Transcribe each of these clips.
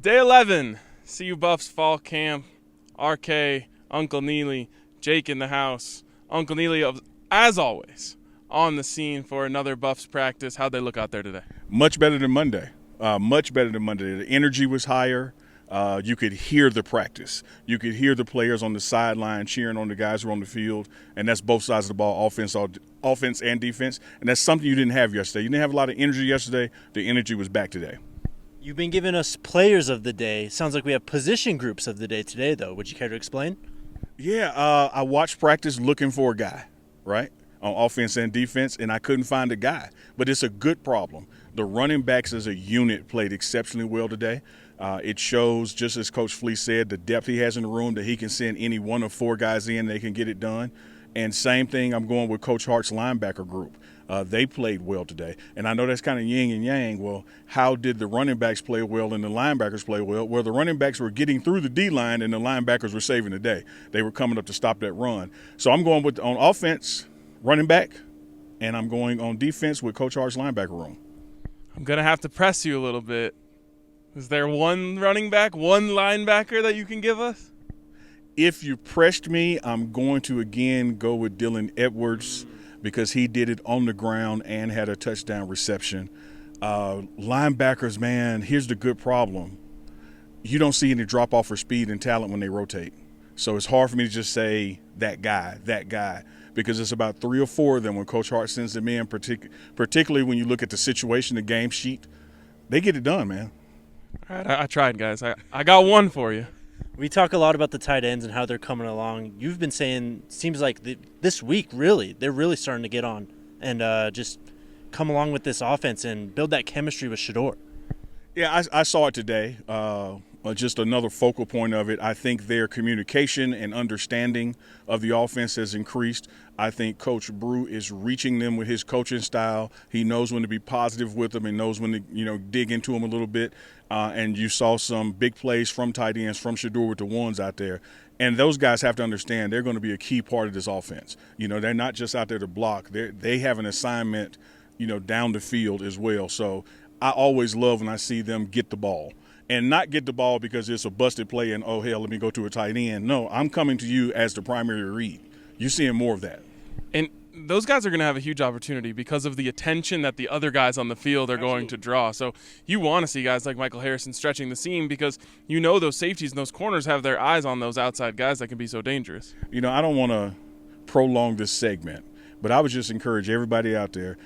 Day 11, CU Buffs Fall Camp, RK, Uncle Neely, Jake in the house. Uncle Neely, as always, on the scene for another Buffs practice. How'd they look out there today? Much better than Monday. Much better than Monday. The energy was higher. You could hear the practice. You could hear the players on the sideline cheering on the guys who are on the field, and that's both sides of the ball, offense and defense. And that's something you didn't have yesterday. You didn't have a lot of energy yesterday. The energy was back today. You've been giving us players of the day. Sounds like we have position groups of the day today, though. Would you care to explain? Yeah, I watched practice looking for a guy, right, on offense and defense, and I couldn't find a guy. But it's a good problem. The running backs as a unit played exceptionally well today. It shows, just as Coach Fleece said, the depth he has in the room, that he can send any one of four guys in, they can get it done. And same thing, I'm going with Coach Hart's linebacker group. They played well today. And I know that's kind of yin and yang. Well, how did the running backs play well and the linebackers play well? Well, the running backs were getting through the D-line and the linebackers were saving the day. They were coming up to stop that run. So I'm going with, on offense, running back, and I'm going on defense with Coach Hart's linebacker room. I'm going to have to press you a little bit. Is there one running back, one linebacker that you can give us? If you pressed me, I'm going to again go with Dylan Edwards because he did it on the ground and had a touchdown reception. Linebackers, man, here's the good problem. You don't see any drop-off for speed and talent when they rotate. So it's hard for me to just say that guy, because it's about three or four of them when Coach Hart sends them in, particularly when you look at the situation, the game sheet. They get it done, man. All right, I tried, guys. I got one for you. We talk a lot about the tight ends and how they're coming along. You've been saying, seems like this week, really, they're really starting to get on and just come along with this offense and build that chemistry with Shedeur. Yeah, I saw it today. Just another focal point of it. I think their communication and understanding of the offense has increased. I think Coach Brew is reaching them with his coaching style. He knows when to be positive with them and knows when to, dig into them a little bit. And you saw some big plays from tight ends, from Shedeur with the ones out there. And those guys have to understand they're going to be a key part of this offense. They're not just out there to block. They have an assignment, down the field as well. So I always love when I see them get the ball. And not get the ball because it's a busted play and, oh, hell, let me go to a tight end. No, I'm coming to you as the primary read. You're seeing more of that. And those guys are going to have a huge opportunity because of the attention that the other guys on the field are going to draw. So you want to see guys like Michael Harrison stretching the seam because those safeties and those corners have their eyes on those outside guys that can be so dangerous. I don't want to prolong this segment, but I would just encourage everybody out there,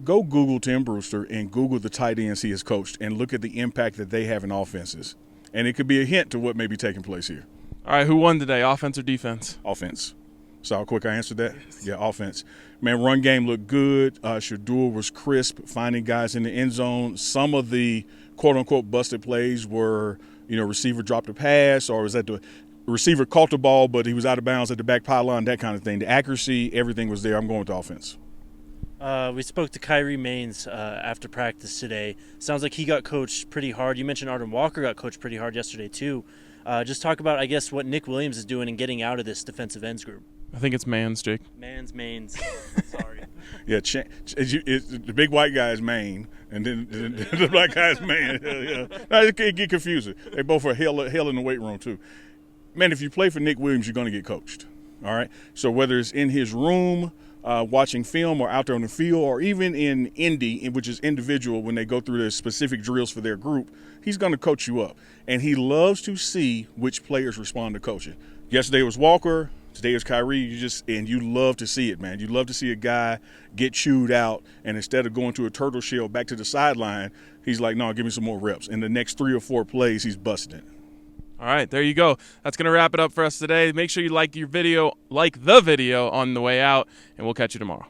go Google Tim Brewster and Google the tight ends he has coached and look at the impact that they have in offenses. And it could be a hint to what may be taking place here. All right, who won today, offense or defense? Offense. So how quick I answered that? Yes. Yeah, offense. Man, run game looked good. Shedeur was crisp, finding guys in the end zone. Some of the quote-unquote busted plays were, receiver dropped a pass or was that the receiver caught the ball but he was out of bounds at the back pylon, that kind of thing. The accuracy, everything was there. I'm going with the offense. We spoke to Kyrie Maines after practice today. Sounds like he got coached pretty hard. You mentioned Arden Walker got coached pretty hard yesterday too. Just talk about, I guess, what Nick Williams is doing and getting out of this defensive ends group. I think it's Maines, Jake. Maines. Sorry. Yeah, the big white guy is Maine, and then the black guy is Maine. Yeah. No, it can get confusing. They both are hell in the weight room too. Man, if you play for Nick Williams, you're going to get coached. All right? So whether it's in his room, watching film or out there on the field, or even in Indy, which is individual when they go through the specific drills for their group, he's going to coach you up. And he loves to see which players respond to coaching. Yesterday was Walker. Today is Kyrie. You love to see it, man. You love to see a guy get chewed out, and instead of going to a turtle shell back to the sideline, he's like, no, give me some more reps. In the next 3 or 4 plays, he's busting it. All right, there you go. That's going to wrap it up for us today. Make sure you like the video on the way out, and we'll catch you tomorrow.